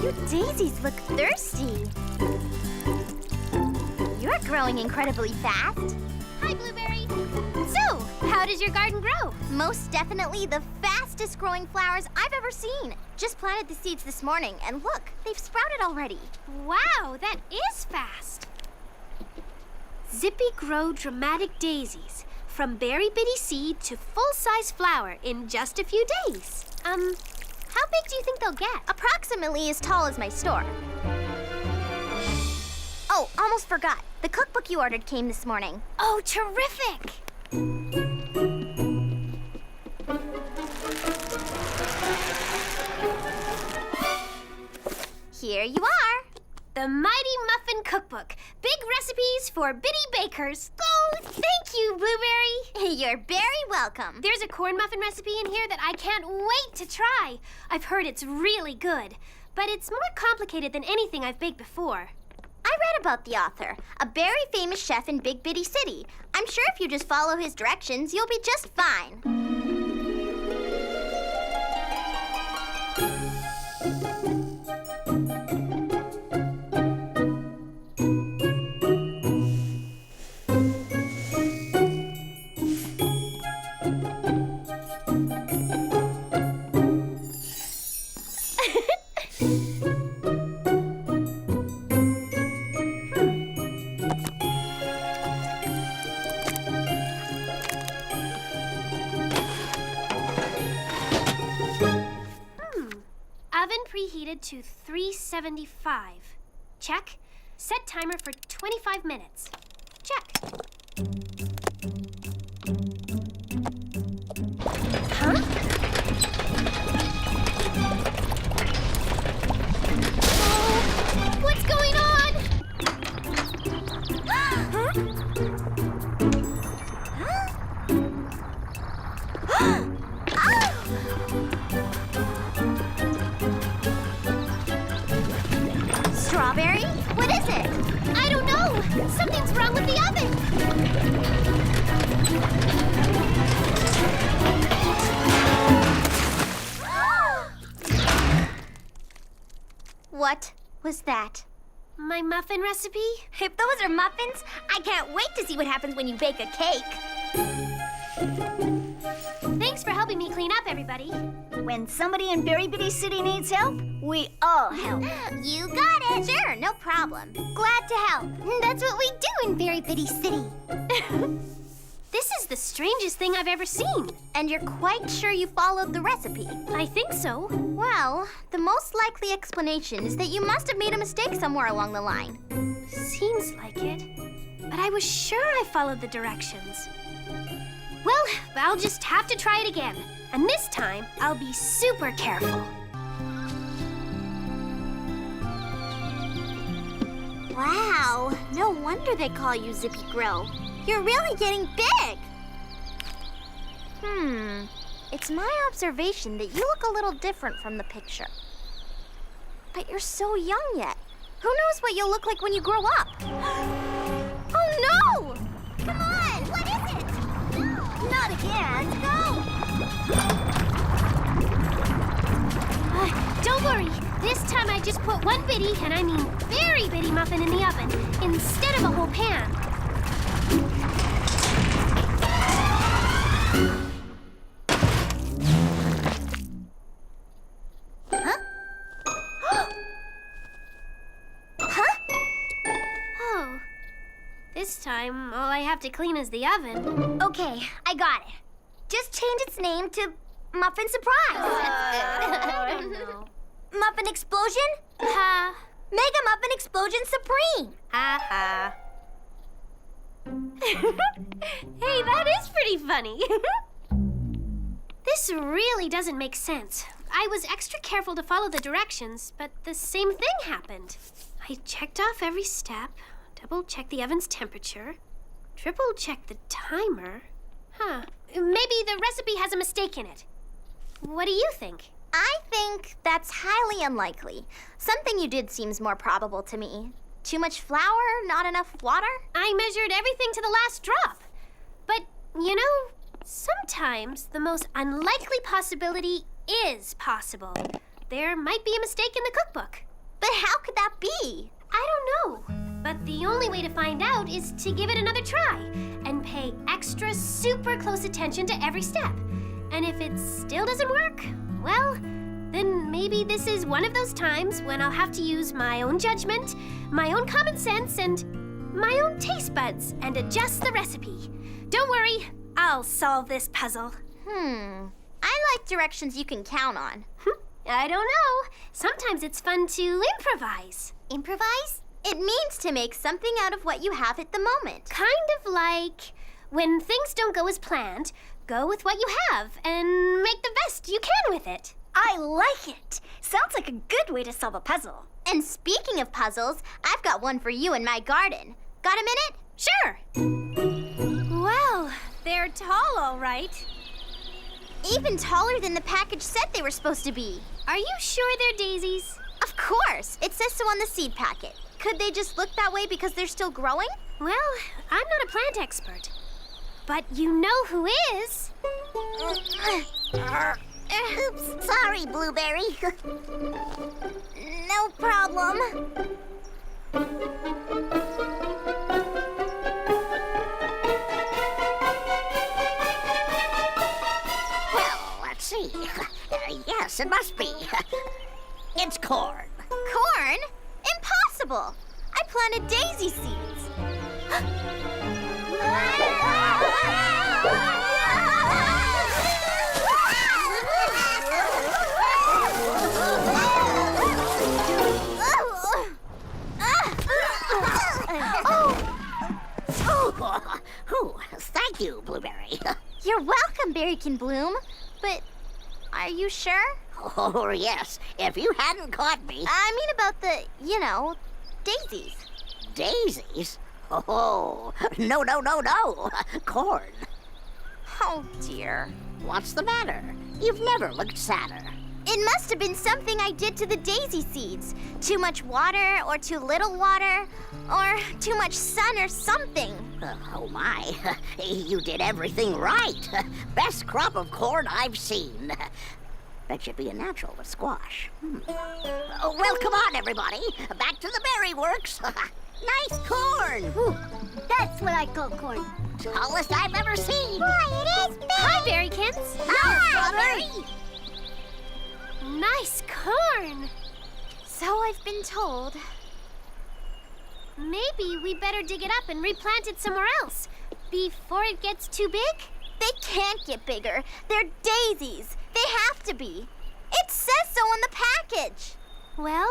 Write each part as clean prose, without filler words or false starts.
You daisies look thirsty. You're growing incredibly fast. Hi, Blueberry. So, how does your garden grow? Most definitely the fastest growing flowers I've ever seen. Just planted the seeds this morning, and look, they've sprouted already. Wow, that is fast. Zippy grow dramatic daisies. From berry bitty seed to full-size flower in just a few days. How big do you think they'll get? Approximately as tall as my store. Oh, almost forgot. The cookbook you ordered came this morning. Oh, terrific! Here you are. The Mighty Muffin Cookbook. Big recipes for bitty bakers. Oh, thank you, Blueberry. You're very welcome. There's a corn muffin recipe in here that I can't wait to try. I've heard it's really good, but it's more complicated than anything I've baked before. I read about the author, a very famous chef in Big Bitty City. I'm sure if you just follow his directions, you'll be just fine. Oven preheated to 375. Check. Set timer for 25 minutes. Check. Huh? Oh, what's going on? Strawberry? What is it? I don't know. Something's wrong with the oven. What was that? My muffin recipe? If those are muffins, I can't wait to see what happens when you bake a cake. Thanks for helping me clean up, everybody. When somebody in Berry Bitty City needs help, we all help. You got it. Sure, no problem. Glad to help. That's what we do in Berry Bitty City. This is the strangest thing I've ever seen. And you're quite sure you followed the recipe? I think so. Well, the most likely explanation is that you must have made a mistake somewhere along the line. Seems like it. But I was sure I followed the directions. Well, I'll just have to try it again. And this time, I'll be super careful. Wow, no wonder they call you Zippy Grow. You're really getting big. It's my observation that you look a little different from the picture. But you're so young yet. Who knows what you'll look like when you grow up? Oh no! Come on, what is it? No, not again. Go! Don't worry. This time I just put one bitty, and I mean very bitty muffin in the oven, instead of a whole pan. Oh. This time, all I have to clean is the oven. Okay, I got it. Just change its name to Muffin Surprise. I don't know. Muffin Explosion? Ha. Mega Muffin Explosion Supreme. Ha ha. Hey, that is pretty funny. This really doesn't make sense. I was extra careful to follow the directions, but the same thing happened. I checked off every step, double-checked the oven's temperature, triple-checked the timer. Maybe the recipe has a mistake in it. What do you think? I think that's highly unlikely. Something you did seems more probable to me. Too much flour, not enough water? I measured everything to the last drop. But, you know, sometimes the most unlikely possibility is possible. There might be a mistake in the cookbook. But how could that be? I don't know. But the only way to find out is to give it another try and pay extra super close attention to every step. And if it still doesn't work, well, then maybe this is one of those times when I'll have to use my own judgment, my own common sense, and my own taste buds and adjust the recipe. Don't worry, I'll solve this puzzle. I like directions you can count on. I don't know. Sometimes it's fun to improvise. Improvise? It means to make something out of what you have at the moment. Kind of like when things don't go as planned, go with what you have and make the best you can with it. I like it. Sounds like a good way to solve a puzzle. And speaking of puzzles, I've got one for you in my garden. Got a minute? Sure. Well, they're tall, all right. Even taller than the package said they were supposed to be. Are you sure they're daisies? Of course. It says so on the seed packet. Could they just look that way because they're still growing? Well, I'm not a plant expert. But you know who is. Oops, sorry, Blueberry. No problem. Well, let's see. Yes, it must be. It's corn. Corn? Impossible! I planted daisy seeds. Oh, thank you, Blueberry. You're welcome, Berrykin Bloom. But are you sure? Oh, yes. If you hadn't caught me. I mean about the, daisies. Daisies? Oh, no. Corn. Oh, dear. What's the matter? You've never looked sadder. It must have been something I did to the daisy seeds. Too much water, or too little water, or too much sun or something. Oh, my. You did everything right. Best crop of corn I've seen. Bet you'd be a natural with squash. Well, come on, everybody. Back to the berry works. Nice corn. Ooh, that's what I call corn. Tallest I've ever seen. Boy, it is big! Hi, Berrykins. Hi, Nice corn. So I've been told. Maybe we better dig it up and replant it somewhere else before it gets too big. They can't get bigger. They're daisies. They have to be. It says so on the package. Well,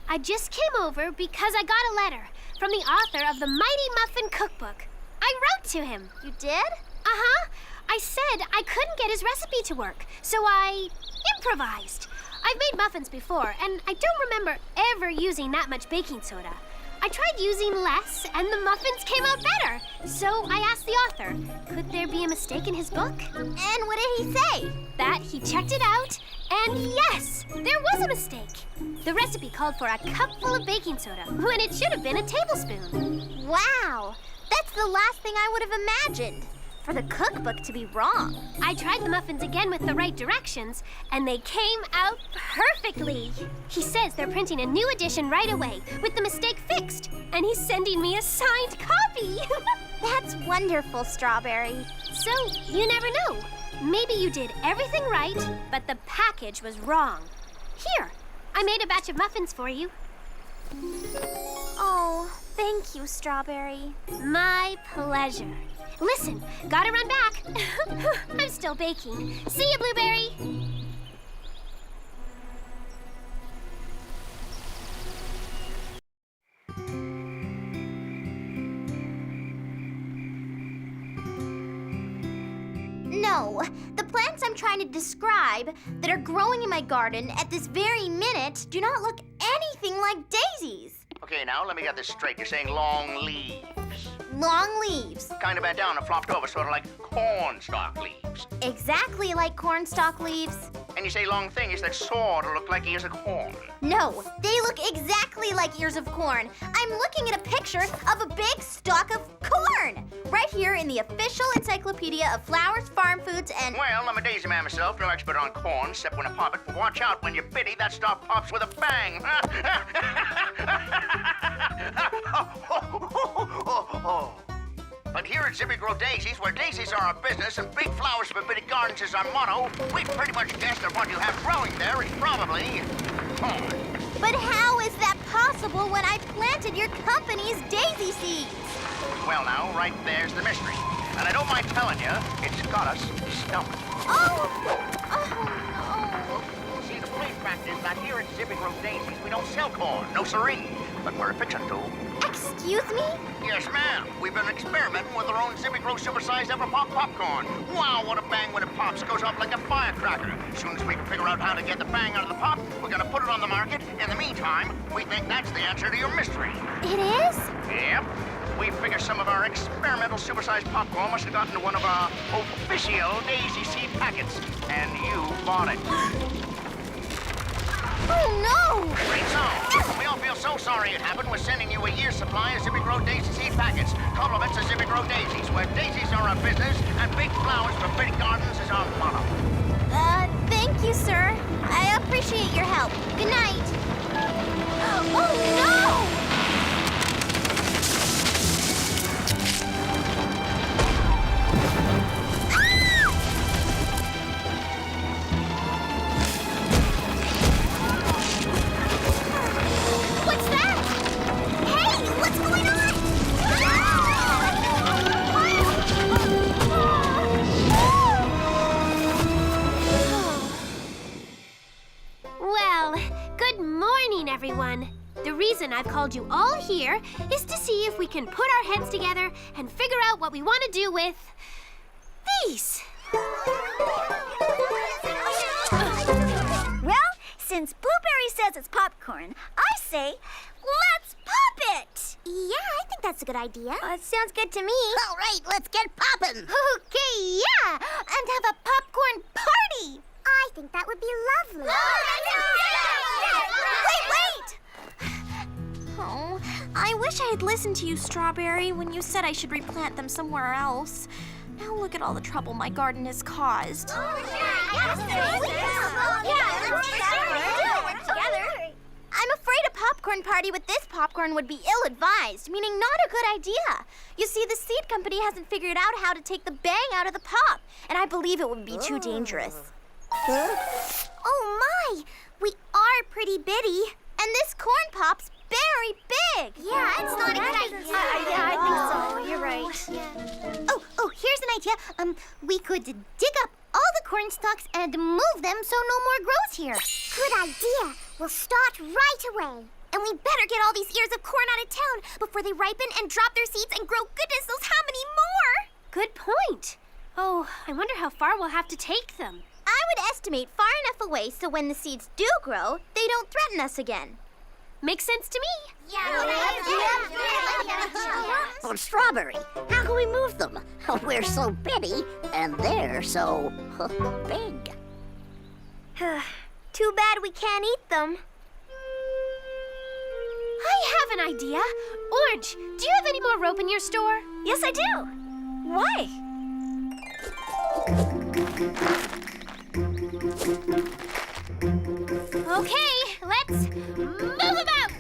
I just came over because I got a letter from the author of the Mighty Muffin Cookbook. I wrote to him. You did? Uh-huh. I said I couldn't get his recipe to work, so I improvised. I've made muffins before, and I don't remember ever using that much baking soda. I tried using less, and the muffins came out better. So I asked the author, could there be a mistake in his book? And what did he say? That he checked it out, and yes, there was a mistake. The recipe called for a cupful of baking soda, when it should have been a tablespoon. Wow. That's the last thing I would have imagined. For the cookbook to be wrong. I tried the muffins again with the right directions, and they came out perfectly. He says they're printing a new edition right away, with the mistake fixed, and he's sending me a signed copy. That's wonderful, Strawberry. So, you never know. Maybe you did everything right, but the package was wrong. Here, I made a batch of muffins for you. Oh, thank you, Strawberry. My pleasure. Listen, gotta run back. I'm still baking. See you, Blueberry. No, the plants I'm trying to describe that are growing in my garden at this very minute do not look anything like daisies. Okay, now let me get this straight. You're saying long leaves. Long leaves. Kind of bent down and flopped over, sort of like cornstalk leaves. Exactly like cornstalk leaves. And you say long things that sort of look like ears of corn. No, they look exactly like ears of corn. I'm looking at a picture of a big stalk of corn. corn! Right here in the official encyclopedia of flowers, farm foods, and... Well, I'm a daisy man myself, no expert on corn, except when I pop it. But watch out when you're bitty, that star pops with a bang. But here at Zippy Grow Daisies, where daisies are our business and big flowers for bitty gardens is our motto, we pretty much guessed that what you have growing there is probably corn. But how is that possible when I planted your company's daisy seeds? Well, now, right there's the mystery. And I don't mind telling you, it's got us stumped. Oh See, the plain fact is that here at Zippy Grow Daisies, we don't sell corn. No siree. But we're fixing to. no! Excuse me? Yes, ma'am. We've been experimenting with our own Zippy Grow supersized ever pop popcorn. Wow, what a bang when it pops. Goes off like a firecracker. As soon as we can figure out how to get the bang out of the pop, we're gonna put it on the market. In the meantime, we think that's the answer to your mystery. It is? Yep. We figure some of our experimental supersized popcorn must have gotten to one of our official daisy seed packets. And you bought it. Oh, no! Great song. We all feel so sorry it happened. We're sending you a year's supply of Zippy Grow Daisy seed packets. Compliments of Zippy Grow Daisies, where daisies are our business and big flowers for big gardens is our motto. Thank you, sir. I appreciate your help. Good night. Oh, no! What's that? Hey, what's going on? Well, good morning, everyone. The reason I've called you all here is to see if we can put our heads together and figure out what we want to do with these. Well, since Blueberry says it's popcorn, I say, let's pop it! Yeah, I think that's a good idea. Sounds good to me. All right, let's get poppin'. Okay, yeah, and have a popcorn party. I think that would be lovely. Wait! Oh, I wish I had listened to you, Strawberry, when you said I should replant them somewhere else. Now look at all the trouble my garden has caused. I'm afraid a popcorn party with this popcorn would be ill-advised, meaning not a good idea. You see, the seed company hasn't figured out how to take the bang out of the pop, and I believe it would be too dangerous. Oh my! We are pretty bitty, and this corn pop's very big. Yeah, it's not a good idea. Yeah, I think so. You're right. Oh, here's an idea. We could dig up all the corn stalks and move them so no more grows here. Good idea. We'll start right away. And we better get all these ears of corn out of town before they ripen and drop their seeds and grow goodness knows how many more. Good point. Oh, I wonder how far we'll have to take them. I would estimate far enough away so when the seeds do grow, they don't threaten us again. Makes sense to me. Well, Strawberry, how can we move them? We're so bitty, and they're so big. Too bad we can't eat them. I have an idea. Orange, do you have any more rope in your store? Yes, I do. Why? Okay, let's move about.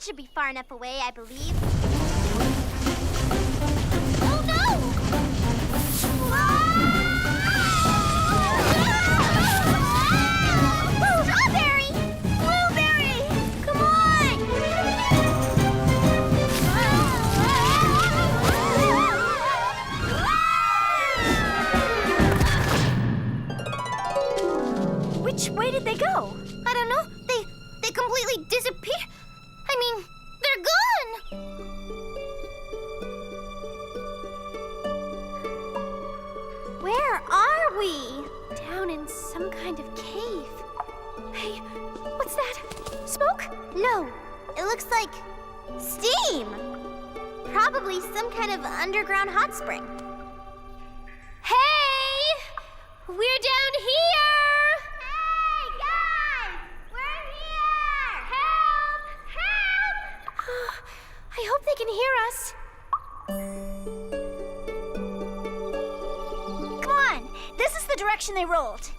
Should be far enough away, I believe. Oh no! Strawberry! Blueberry! Come on! Which way did they go? I don't know. They completely disappear. I mean, they're gone! Where are we? Down in some kind of cave. Hey, what's that? Smoke? No, it looks like steam. Probably some kind of underground hot spring. Hey! We're down here! Hey, guys! We're here! Help! Help! I hope they can hear us. Come on! This is the direction they rolled.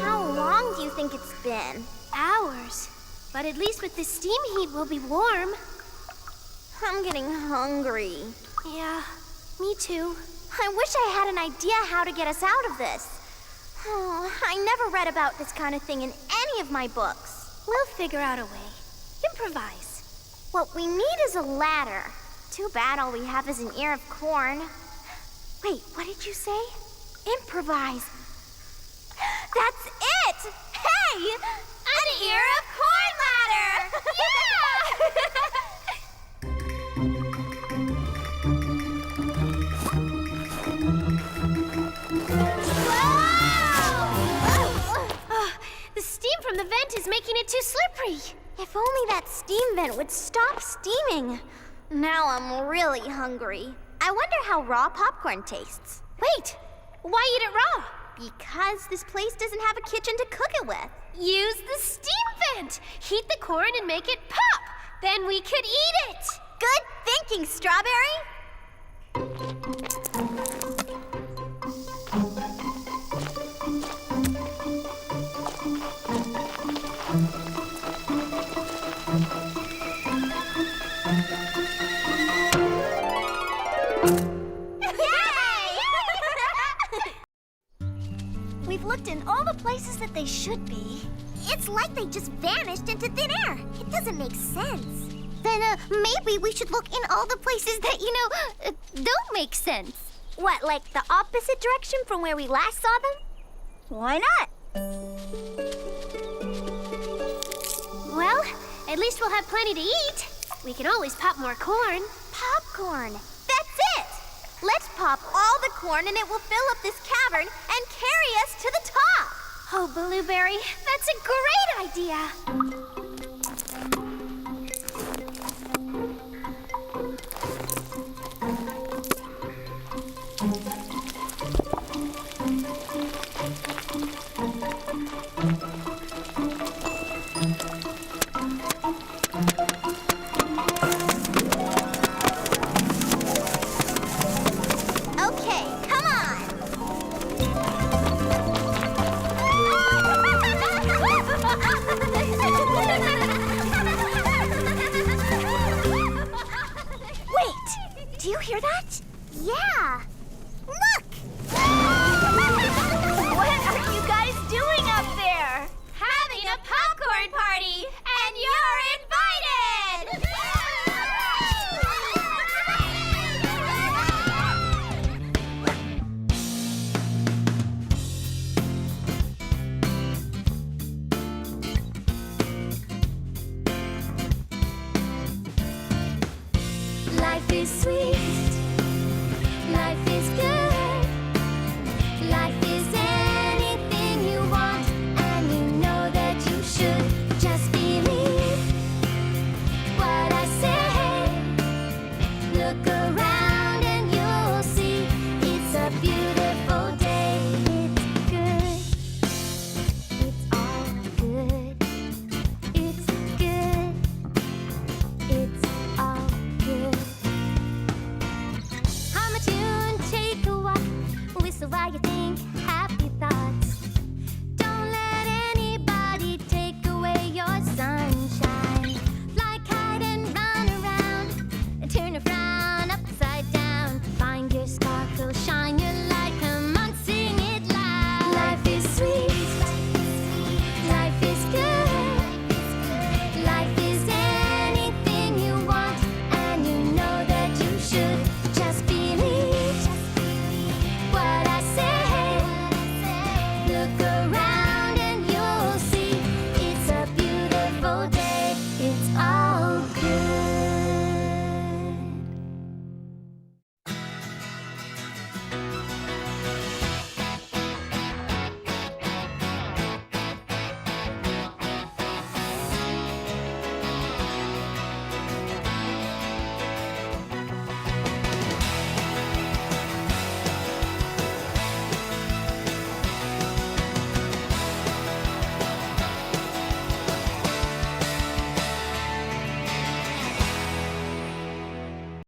How long do you think it's been? Hours. But at least with this steam heat, we'll be warm. I'm getting hungry. Yeah, me too. I wish I had an idea how to get us out of this. Oh, I never read about this kind of thing in any of my books. We'll figure out a way. Improvise. What we need is a ladder. Too bad all we have is an ear of corn. Wait, what did you say? Improvise. That's it! Hey! An ear of corn ladder! The steam from the vent is making it too slippery. If only that steam vent would stop steaming. Now I'm really hungry. I wonder how raw popcorn tastes. Wait, why eat it raw? Because this place doesn't have a kitchen to cook it with. Use the steam vent. Heat the corn and make it pop. Then we could eat it. Good thinking, Strawberry! We've looked in all the places that they should be. It's like they just vanished into thin air. It doesn't make sense. Then maybe we should look in all the places that, don't make sense. What, like the opposite direction from where we last saw them? Why not? Well, at least we'll have plenty to eat. We can always pop more corn. Popcorn. That's it! Let's pop all the corn and it will fill up this cavern and carry us to the top. Oh, Blueberry, that's a great idea. Okay, come on. Wait! Do you hear that? Yeah. Look! What are you guys doing up there? Having a popcorn party, and you're invited! Life is sweet.